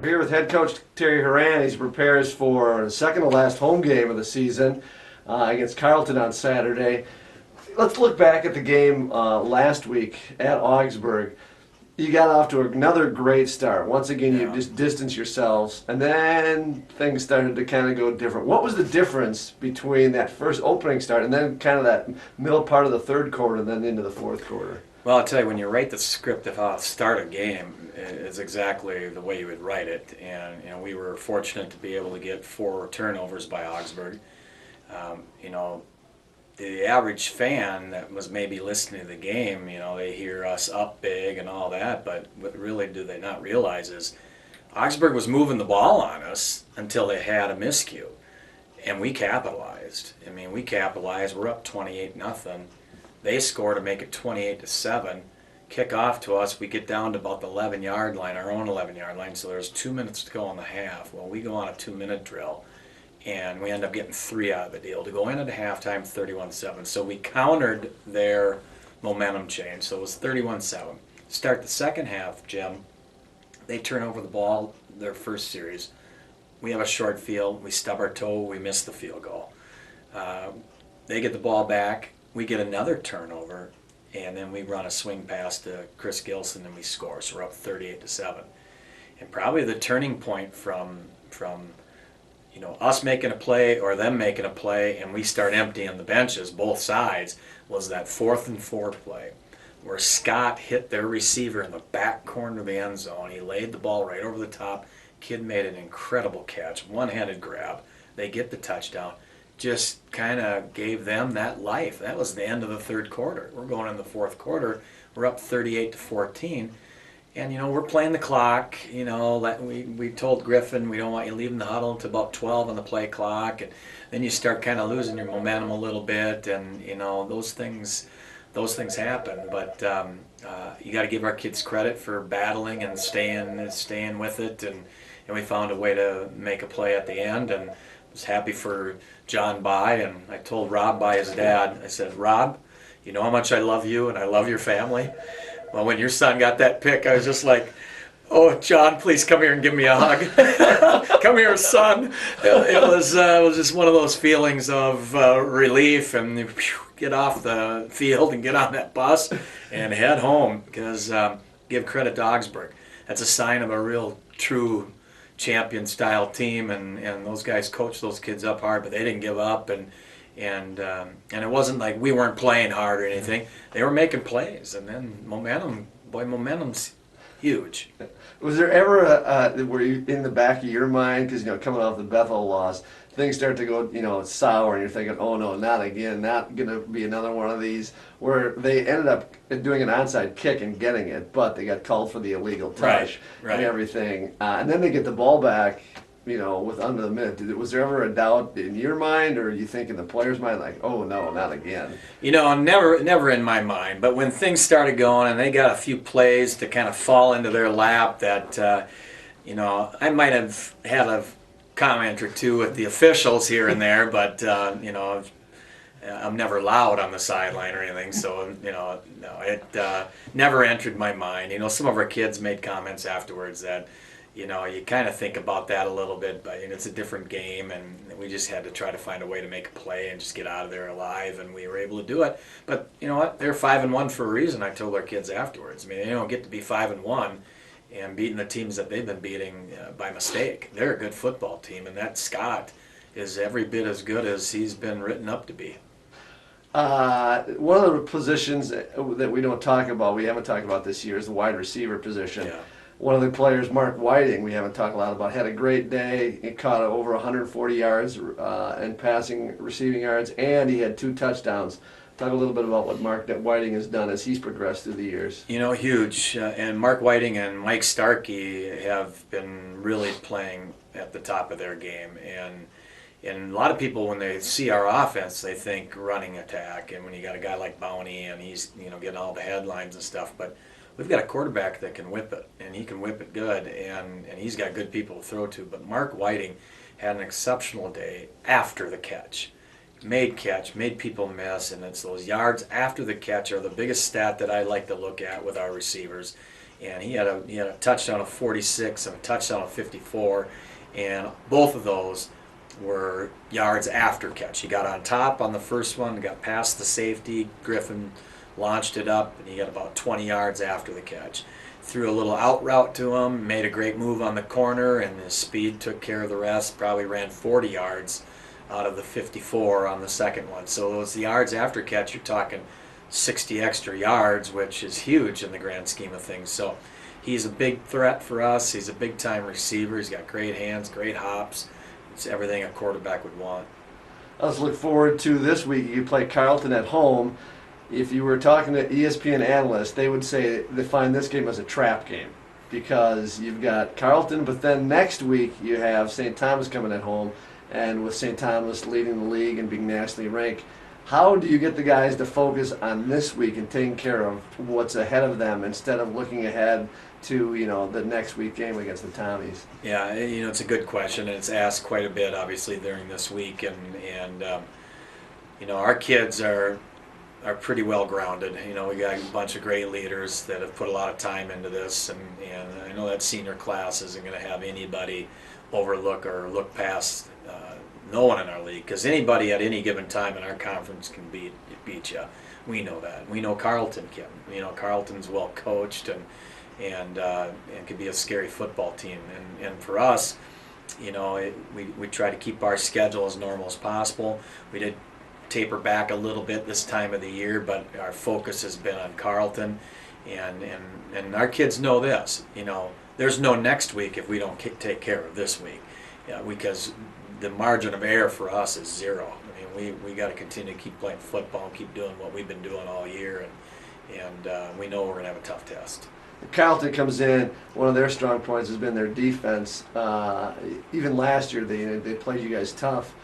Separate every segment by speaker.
Speaker 1: Here with head coach Terry Horan. He prepares for the second to last home game of the season against Carleton on Saturday. Let's look back at the game last week at Augsburg. You got off to another great start. Once again, you just distanced yourselves, and then things started to kind of go different. What was the difference between that first opening start and then kind of that middle part of the third quarter and then into the fourth quarter?
Speaker 2: Well, I'll tell you, when you write the script of how to start a game, it's exactly the way you would write it. And we were fortunate to be able to get 4 turnovers by Augsburg. The average fan that was maybe listening to the game, they hear us up big and all that, but what really do they not realize is Augsburg was moving the ball on us until they had a miscue, and we capitalized. We capitalized. We're up 28-0. They score to make it 28-7. Kick off to us. We get down to about the 11-yard line, our own 11-yard line. So there's 2 minutes to go in the half. Well, we go on a 2-minute drill, and we end up getting 3 out of the deal to go in at halftime 31-7. So we countered their momentum change. So it was 31-7. Start the second half, Jim. They turn over the ball their first series. We have a short field. We stub our toe. We miss the field goal. They get the ball back. We get another turnover, and then we run a swing pass to Chris Gilson, and we score. So we're up 38-7. And probably the turning point from us making a play or them making a play, and we start emptying the benches, both sides, was that 4th and 4 play, where Scott hit their receiver in the back corner of the end zone. He laid the ball right over the top. Kid made an incredible catch, one-handed grab. They get the touchdown. Just kind of gave them that life. That was the end of the third quarter. We're going in the fourth quarter. We're up 38-14, and we're playing the clock. We told Griffin we don't want you leaving the huddle until about 12 on the play clock, and then you start kind of losing your momentum a little bit, and those things happen. But you got to give our kids credit for battling and staying with it, and we found a way to make a play at the end, and was happy for John By, and I told Rob By, his dad, I said, Rob, you know how much I love you and I love your family? Well, when your son got that pick, I was just like, oh, John, please come here and give me a hug. Come here, son. It was just one of those feelings of relief, and get off the field and get on that bus and head home, because give credit to Augsburg. That's a sign of a real, true champion-style team, and those guys coached those kids up hard, but they didn't give up, and it wasn't like we weren't playing hard or anything. They were making plays, and then momentum's huge.
Speaker 1: Was there ever were you in the back of your mind, because coming off the Bethel loss, things start to go sour, and you're thinking, oh no, not again, not gonna be another one of these, where they ended up doing an onside kick and getting it, but they got called for the illegal touch and everything, and then they get the ball back with under the minute. Was there ever a doubt in your mind, or you think in the players' mind, like, oh no, not again?
Speaker 2: Never in my mind. But when things started going and they got a few plays to kind of fall into their lap, that I might have had a comment or two with the officials here and there, but I'm never loud on the sideline or anything, so no, it never entered my mind. Some of our kids made comments afterwards that you kind of think about that a little bit, but it's a different game, and we just had to try to find a way to make a play and just get out of there alive, and we were able to do it. But you know what? They're 5-1 for a reason. I told our kids afterwards. They don't get to be 5-1 and beating the teams that they've been beating by mistake. They're a good football team, and that Scott is every bit as good as he's been written up to be.
Speaker 1: One of the positions that we don't talk about, we haven't talked about this year, is the wide receiver position.
Speaker 2: Yeah.
Speaker 1: One of the players, Mark Whiting, we haven't talked a lot about, had a great day. He caught over 140 yards and receiving yards, and he had 2 touchdowns. Talk a little bit about what Mark Whiting has done as he's progressed through the years.
Speaker 2: Huge. And Mark Whiting and Mike Starke have been really playing at the top of their game. And a lot of people, when they see our offense, they think running attack. And when you got a guy like Bowney, and he's getting all the headlines and stuff, but we've got a quarterback that can whip it, and he can whip it good, and he's got good people to throw to. But Mark Whiting had an exceptional day after the catch. Made people miss, and it's those yards after the catch are the biggest stat that I like to look at with our receivers. and he had a touchdown of 46 and a touchdown of 54, and both of those were yards after catch. He got on top on the first one, got past the safety. Griffin launched it up, and he got about 20 yards after the catch. Threw a little out route to him, made a great move on the corner, and his speed took care of the rest. Probably ran 40 yards out of the 54 on the second one. So those yards after catch, you're talking 60 extra yards, which is huge in the grand scheme of things. So he's a big threat for us. He's a big-time receiver. He's got great hands, great hops. It's everything a quarterback would want.
Speaker 1: Let's look forward to this week. You play Carleton at home. If you were talking to ESPN analysts, they would say they find this game as a trap game because you've got Carleton, but then next week you have St. Thomas coming at home, and with St. Thomas leading the league and being nationally ranked, how do you get the guys to focus on this week and taking care of what's ahead of them instead of looking ahead to the next week game against the Tommies?
Speaker 2: Yeah, it's a good question, and it's asked quite a bit, obviously, during this week. And our kids are pretty well grounded. We got a bunch of great leaders that have put a lot of time into this, and I know that senior class isn't going to have anybody overlook or look past no one in our league, because anybody at any given time in our conference can beat you. We know that. We know Carleton can. Carleton's well coached and could be a scary football team. And for us, we try to keep our schedule as normal as possible. We did taper back a little bit this time of the year, but our focus has been on Carleton, and our kids know this. There's no next week if we don't take care of this week, because the margin of error for us is zero. We got to continue to keep playing football and keep doing what we've been doing all year, and we know we're going to have a tough test.
Speaker 1: Carleton comes in, one of their strong points has been their defense. Even last year they played you guys tough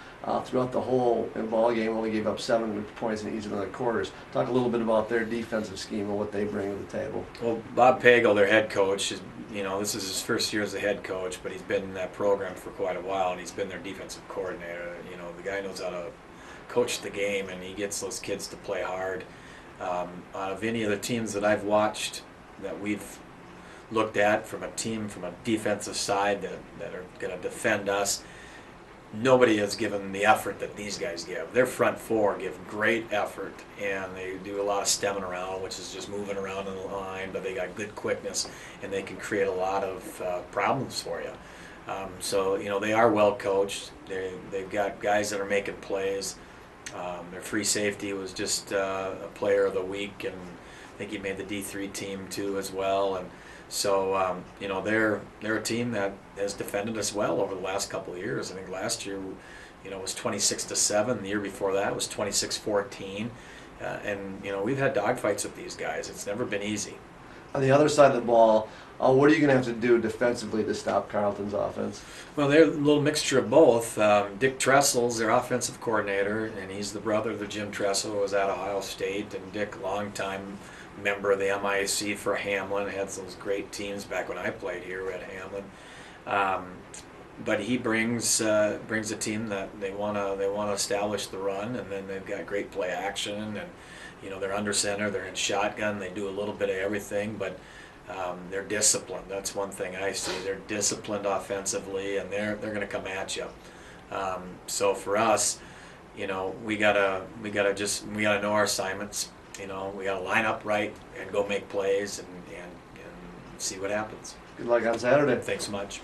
Speaker 1: throughout the whole ball game, only gave up 7 points in each of the quarters. Talk a little bit about their defensive scheme and what they bring to the table.
Speaker 2: Well, Bob Pagel, their head coach, this is his first year as the head coach, but he's been in that program for quite a while, and he's been their defensive coordinator. The guy knows how to coach the game, and he gets those kids to play hard. Out of any of the teams that I've watched that we've looked at from a defensive side that are going to defend us, nobody has given the effort that these guys give. Their front four give great effort, and they do a lot of stemming around, which is just moving around in the line, but they got good quickness, and they can create a lot of problems for you. So they are well coached. They've got guys that are making plays. Their free safety was just a player of the week, and I think he made the D3 team too as well. And so they're a team that has defended us well over the last couple of years. I think last year was 26-7. The year before that was 26-14. And we've had dogfights with these guys. It's never been easy.
Speaker 1: On the other side of the ball, what are you going to have to do defensively to stop Carleton's offense?
Speaker 2: Well, they're a little mixture of both. Dick Tressel's their offensive coordinator, and he's the brother of the Jim Tressel, who was at Ohio State. And Dick, longtime member of the MIAC for Hamlin, had those great teams back when I played here at Hamlin. But he brings a team that they want to establish the run, and then they've got great play action, and they're under center, they're in shotgun, they do a little bit of everything, but they're disciplined. That's one thing I see. They're disciplined offensively, and they're going to come at you. So for us, we gotta know our assignments. We gotta line up right and go make plays and see what happens.
Speaker 1: Good luck on Saturday.
Speaker 2: Thanks so much.